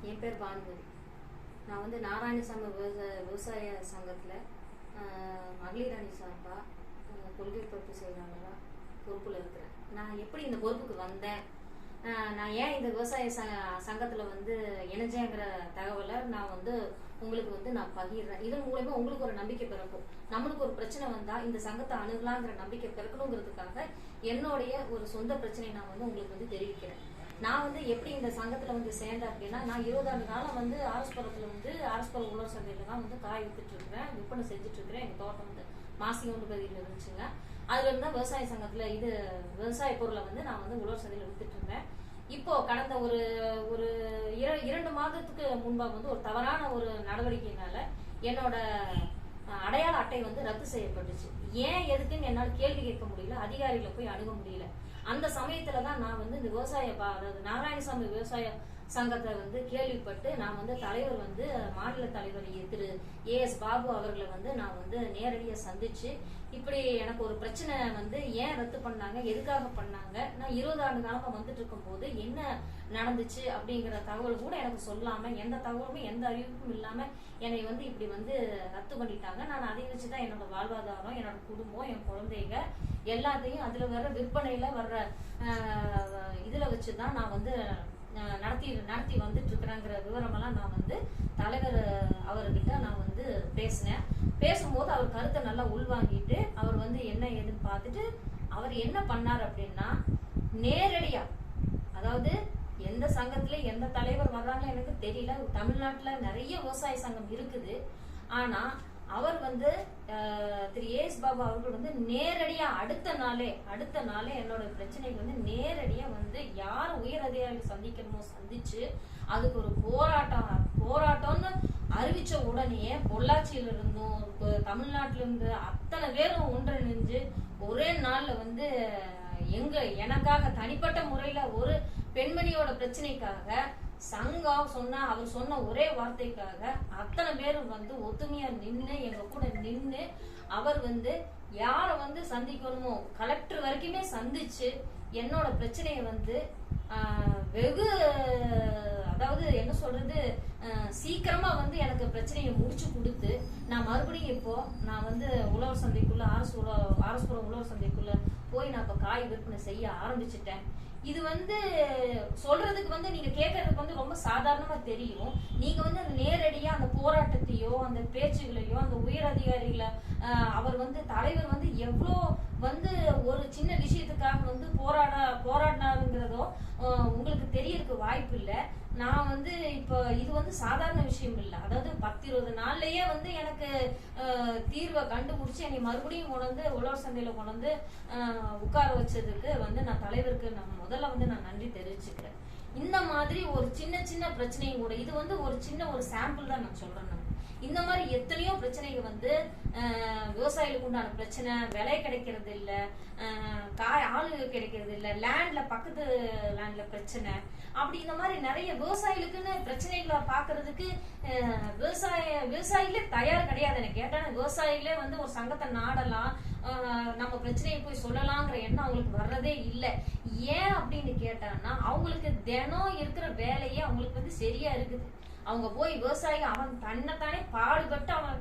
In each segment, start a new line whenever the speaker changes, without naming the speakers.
என் பேர் பானுமதி. நான் வந்து நாராயணசாமி விவசாய சங்கத்தில் மகளிர் அணி சார்பாக கொள்கை பொறுப்பு செயலாளராக பொறுப்பில் இருக்கிறேன். நான் எப்படி இந்த பொறுப்புக்கு வந்தேன், நான் ஏன் இந்த விவசாய சங்கத்தில் வந்து இணைஞ்சேங்கிற தகவலை நான் வந்து உங்களுக்கு வந்து நான் பகிர்றேன். இதன் மூலமா உங்களுக்கு ஒரு நம்பிக்கை பிறக்கும். நம்மளுக்கு ஒரு பிரச்சனை வந்தா இந்த சங்கத்தை அணுகலாங்கிற நம்பிக்கை பிறக்கணுங்கிறதுக்காக என்னுடைய ஒரு சொந்த பிரச்சனையை நான் வந்து உங்களுக்கு வந்து தெரிவிக்கிறேன். நான் வந்து எப்படி இந்த சங்கத்துல வந்து சேர்ந்தேன் அப்படின்னா, நான் 20 ஆண்டு காலம் வந்து ஆரஸ்புரத்துல வந்து ஆரஸ்புரம் உழவர் சந்தையில தான் வந்து காய் வித்துட்டு இருக்கிறேன், விற்பனை செஞ்சுட்டு இருக்கிறேன். எங்க தோட்டம் வந்து மாசிகொண்டு பகுதியில் இருந்துச்சுங்க. அதுல இருந்தா விவசாய சங்கத்துல இது விவசாய பொருளை வந்து நான் வந்து உழவர் சந்தையில வித்துட்டு இருந்தேன். இப்போ கடந்த ஒரு ஒரு 2 மாதத்துக்கு முன்பாக வந்து ஒரு தவறான ஒரு நடவடிக்கையினால என்னோட அடையாள அட்டை வந்து ரத்து செய்யப்பட்டுச்சு. ஏன் எதுக்குன்னு என்னால் கேள்வி கேட்க முடியல, அதிகாரிகளை போய் அணுக முடியல. அந்த சமயத்துலதான் நான் வந்து இந்த அதாவது நாராயணசாமி விவசாய சங்கத்தை வந்து கேள்விப்பட்டு நான் வந்து தலைவர் வந்து மாநில தலைவர் திரு AS பாபு அவர்களை வந்து நான் வந்து நேரடியா சந்திச்சு, இப்படி எனக்கு ஒரு பிரச்சனை வந்து ஏன் ரத்து பண்ணாங்க, எதுக்காக பண்ணாங்க, நான் 20 ஆண்டு காலமா வந்துட்டு இருக்கும் போது என்ன நடந்துச்சு அப்படிங்கிற தகவல் கூட எனக்கு சொல்லாம, எந்த தகவலுமே எந்த அறிவிப்பும் இல்லாம என்னை வந்து இப்படி வந்து ரத்து பண்ணிட்டாங்க. நான் அதை வச்சுதான் என்னோட வாழ்வாதாரம், என்னோட குடும்பம், என் குழந்தைங்க எல்லாத்தையும் அதுல வர்ற விற்பனையில வர்ற இதுல வச்சுதான் நான் வந்து நடத்தி வந்துட்டு இருக்கிறேங்கிற விவரமெல்லாம் நான் வந்து தலைவர் அவர்கிட்ட நான் வந்து பேசினேன். பேசும்போது அவர் கருத்தை நல்லா உள்வாங்கிட்டு அவர் வந்து என்ன ஏதுன்னு பார்த்துட்டு அவர் என்ன பண்ணார் அப்படின்னா, நேரடியா, அதாவது எந்த சங்கத்துல எந்த தலைவர் வர்றாங்க எனக்கு தெரியல, தமிழ்நாட்டுல நிறைய விவசாய சங்கம் இருக்குது. ஆனா அவர் வந்து திரு AS பாபு அவர்கள் வந்து நேரடியா அடுத்த நாளே என்னோட பிரச்சனைக்கு வந்து நேரடியா வந்து யார் உயர் அதிகாரிகள் சந்திக்கணுமோ சந்திச்சு அதுக்கு ஒரு போராட்டம்னு அறிவிச்ச உடனே பொள்ளாச்சியில இருந்தும் தமிழ்நாட்டுல இருந்து அத்தனை பேரும் ஒன்றிணைஞ்சு ஒரே நாள்ல வந்து எனக்காக தனிப்பட்ட முறையில ஒரு பெண்மணியோட பிரச்சனைக்காக சங்கம் அவர் சொன்ன ஒரே வார்த்தைக்காக அத்தனை பேரும் வந்து ஒத்துமையா நின்று எங்க கூட நின்று அவர் வந்து யார வந்து சந்திக்கணுமோ கலெக்டர் வரைக்குமே சந்திச்சு என்னோட பிரச்சனையை வந்து வெகு, அதாவது என்ன சொல்றது, சீக்கிரமா வந்து எனக்கு பிரச்சனையை முடிச்சு கொடுத்து நான் மறுபடியும் இப்போ நான் வந்து உழவர் சந்தைக்குள்ள ஆரஸ்புரம் உழவர் சந்தைக்குள்ள போய் நான் இப்ப காய் விற்பனை செய்ய ஆரம்பிச்சுட்டேன். இது வந்து சொல்றதுக்கு வந்து நீங்க கேட்கறதுக்கு வந்து ரொம்ப சாதாரணமா தெரியும். நீங்க வந்து நேரடியா அந்த போராட்டத்தையோ அந்த பேச்சுகளையோ அந்த உயர் அதிகாரிகளை அவர் வந்து தலைவர் வந்து எவ்வளோ வந்து ஒரு சின்ன விஷயத்துக்காக வந்து போராடினாருங்கிறதோ உங்களுக்கு தெரியறதுக்கு வாய்ப்பு இல்லை. நான் வந்து இப்போ இது வந்து சாதாரண விஷயம் இல்லை. அதாவது 10-20 நாள்லயே வந்து எனக்கு தீர்வை கண்டுபிடிச்சு என்னை மறுபடியும் கொண்டு வந்து உழவர் சந்தையில கொண்டு வந்து உட்கார வச்சதுக்கு வந்து நான் தலைவருக்கு முதல்ல வந்து நான் நன்றி தெரிவிச்சுக்கிறேன். இந்த மாதிரி ஒரு சின்ன பிரச்சனையும் கூட, இது வந்து ஒரு சின்ன ஒரு சாம்பிள் தான் நான் சொல்றேன். இந்த மாதிரி எத்தனையோ பிரச்சனைகள் வந்து விவசாயிகளுக்கு உண்டான பிரச்சனை, விலை கிடைக்கிறது இல்லை, ஆளுகள் கிடைக்கிறது இல்லை, லேண்ட்ல பக்கத்து லேண்ட்ல பிரச்சனை, அப்படி இந்த மாதிரி நிறைய விவசாயிகளுக்குன்னு பிரச்சனைகளை பாக்குறதுக்கு விவசாயிகளே தயார் கிடையாது. எனக்கு கேட்டா விவசாயிகளே வந்து ஒரு சங்கத்தை நாடலாம், நம்ம பிரச்சனையை போய் சொல்லலாங்கிற எண்ணம் அவங்களுக்கு வர்றதே இல்லை. ஏன் அப்படின்னு கேட்டான்னா அவங்களுக்கு தினம் இருக்கிற வேலையே அவங்களுக்கு வந்து சரியா இருக்குது. அவங்க போய் விவசாயி அவன் தன்னைத்தானே பாடுபட்டு அவன்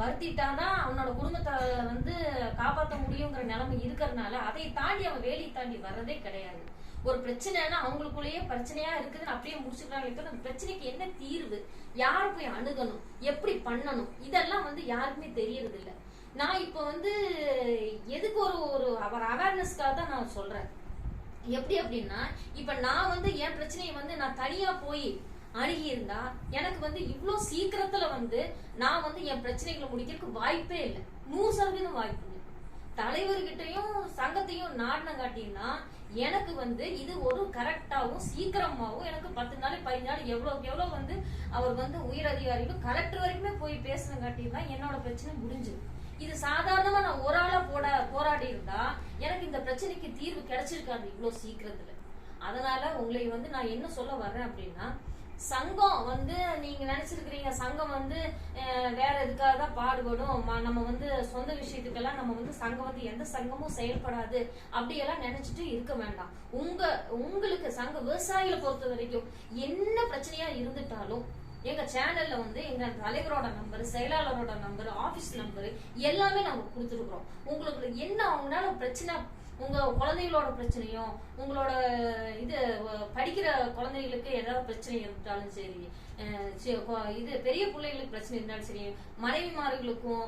வருத்திட்டாதான் அவனோட குடும்பத்தை வந்து காப்பாற்ற முடியுங்கிற நிலைமை இருக்கிறதுனால அதை தாண்டி அவன் வேலையை தாண்டி வர்றதே கிடையாது. ஒரு பிரச்சனைனா அவங்களுக்குள்ளேயே பிரச்சனையா இருக்குதுன்னு அப்படியே முடிச்சுக்கிறாங்க. அந்த பிரச்சனைக்கு என்ன தீர்வு, யார போய் அணுகணும், எப்படி பண்ணணும், இதெல்லாம் வந்து யாருக்குமே தெரியறது இல்லை. நான் இப்ப வந்து எதுக்கு ஒரு அவேர்னஸ்க்காக தான் நான் சொல்றேன். எப்படி அப்படின்னா, இப்ப நான் வந்து என் பிரச்சனையை வந்து நான் தனியா போய் அணுகி இருந்தா எனக்கு வந்து இவ்வளவு சீக்கிரத்துல வந்து நான் வந்து என் பிரச்சனைகளை முடிக்கிறதுக்கு வாய்ப்பே இல்லை. 100% வாய்ப்பு இல்லை. தலைவர்கிட்டையும் சங்கத்தையும் நாடனம் காட்டினா எனக்கு வந்து இது ஒரு கரெக்டாவும் சீக்கிரமாவும் எனக்கு 10 நாள் 15 நாள் எவ்வளவு வந்து அவர் வந்து உயர் அதிகாரிகளும் கலெக்டர் வரைக்குமே போய் பேசணும் காட்டினா என்னோட பிரச்சனை முடிஞ்சிடும். இது சாதாரணமா நான் ஒரு ஆளா போராடி இருந்தா எனக்கு இந்த பிரச்சனைக்கு தீர்வு கிடைச்சிருக்காது இவ்வளவு சீக்கிரத்துல. அதனால உங்களை வந்து நான் என்ன சொல்ல வர்றேன் அப்படின்னா, சங்கம் வந்து நீங்க நினைச்சிருக்கிறீங்க சங்கம் வந்து வேற எதுக்காக தான் பாடுபடும், நம்ம வந்து சொந்த விஷயத்துக்கெல்லாம் நம்ம வந்து சங்கம் வந்து எந்த சங்கமும் செயல்படாது அப்படியெல்லாம் நினைச்சிட்டு இருக்க வேண்டாம். உங்களுக்கு சங்க விவசாயிகளை பொறுத்த வரைக்கும் என்ன பிரச்சனையா இருந்துட்டாலும் எங்க சேனல்ல வந்து எங்க தலைவரோட நம்பர், செயலாளரோட நம்பர், ஆபீஸ் நம்பர் எல்லாமே நாங்க கொடுத்துருக்கோம். உங்களுக்கு என்ன அவங்களால பிரச்சனை, உங்க குழந்தைகளோட பிரச்சனையும் உங்களோட இது படிக்கிற குழந்தைகளுக்கு ஏதாவது பிரச்சனை இருந்தாலும் சரி, இது பெரிய பிள்ளைகளுக்கு பிரச்சனை இருந்தாலும் சரி, மனைவிமார்களுக்கும்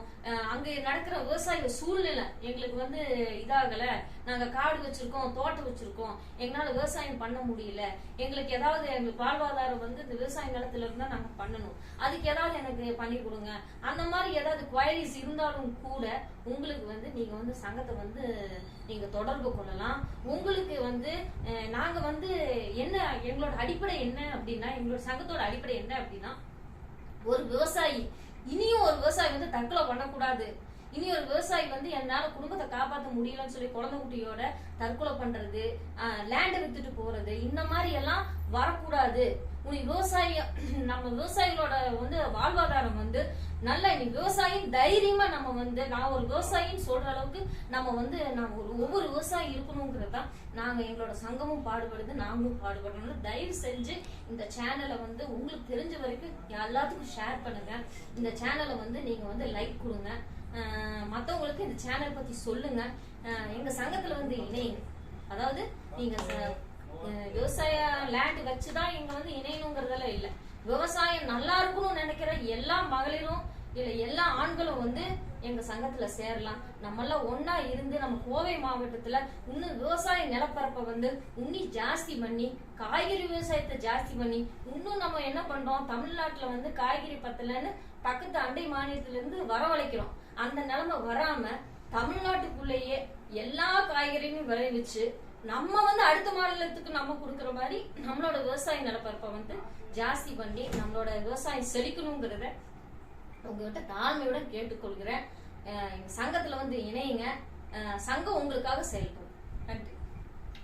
அங்க நடக்கிற விவசாய சூழ்நிலை எங்களுக்கு வந்து இதாகல, நாங்க காடு வச்சிருக்கோம், தோட்டம் வச்சிருக்கோம், எங்களால விவசாயம் பண்ண முடியல, எங்களுக்கு ஏதாவது எங்களுக்கு வாழ்வாதாரம் வந்து இந்த விவசாய நிலத்துல இருந்தா நாங்க பண்ணணும், அதுக்கு ஏதாவது எனக்கு பண்ணி கொடுங்க, அந்த மாதிரி ஏதாவது குவாரிஸ் இருந்தாலும் கூட உங்களுக்கு வந்து நீங்க வந்து சங்கத்தை வந்து நீங்க தொடர்பு கொள்ளலாம். உங்களுக்கு வந்து நாங்க வந்து என்ன எங்களோட அடிப்படை என்ன அப்படின்னா, எங்களோட சங்கத்தோட அடிப்படை என்ன அப்படின்னா, ஒரு விவசாயி இனியும் ஒரு விவசாயி வந்து தற்கொலை பண்ணக்கூடாது, இனி ஒரு விவசாயி வந்து என்னால குடும்பத்தை காப்பாற்ற முடியலன்னு சொல்லி குழந்தை குட்டியோட தற்கொலை பண்றது, லேண்டை வித்துட்டு போறது, இந்த மாதிரி எல்லாம் வரக்கூடாது. விவசாய நம்ம விவசாயிகளோட வந்து வாழ்வாதாரம் வந்து நல்ல விவசாயி தைரியமா நம்ம வந்து நான் ஒரு விவசாயின்னு சொல்ற அளவுக்கு நம்ம வந்து நான் ஒவ்வொரு விவசாயி இருக்கணுங்கிறதா நாங்க எங்களோட சங்கமும் பாடுபடுது, நாங்களும் பாடுபடுறோம். தயவு செஞ்சு இந்த சேனலை வந்து உங்களுக்கு தெரிஞ்ச வரைக்கும் எல்லாத்துக்கும் ஷேர் பண்ணுங்க. இந்த சேனலை வந்து நீங்க வந்து லைக் கொடுங்க, மற்றவங்களுக்கு இந்த சேனல் பத்தி சொல்லுங்க. எங்க சங்கத்துல வந்து இணையுங்க. அதாவது நீங்க விவசாய லேண்ட் வச்சுதான் இங்க வந்து இணையணுங்கிறதெல்லாம் இல்ல, விவசாயம் நல்லா இருக்கணும்னு நினைக்கிற எல்லா மகளிரும் இல்ல எல்லா ஆண்களும் வந்து எங்க சங்கத்துல சேரலாம். நம்ம எல்லாம் ஒன்னா இருந்து நம்ம கோவை மாவட்டத்துல இன்னும் விவசாய நிலப்பரப்பை வந்து இன்னும் ஜாஸ்தி பண்ணி, காய்கறி விவசாயத்தை ஜாஸ்தி பண்ணி, இன்னும் நம்ம என்ன பண்றோம், தமிழ்நாட்டுல வந்து காய்கறி பத்தலன்னு பக்கத்து அண்டை மாநிலத்துல இருந்து வரவழைக்கிறோம். அந்த நிலைமை வராம தமிழ்நாட்டுக்குள்ளேயே எல்லா காய்கறியும் விளைவிச்சு நம்ம வந்து அடுத்த மாநிலத்துக்கு நம்ம கொடுக்கற மாதிரி நம்மளோட விவசாய நிலப்பரப்பை வந்து ஜாஸ்தி பண்ணி நம்மளோட விவசாயம் செழிக்கணுங்கிறத உங்ககிட்ட தாழ்மையுடன் கேட்டுக்கொள்கிறேன். சங்கத்துல வந்து இணையுங்க. சங்கம் உங்களுக்காக செயல்படும். நன்றி.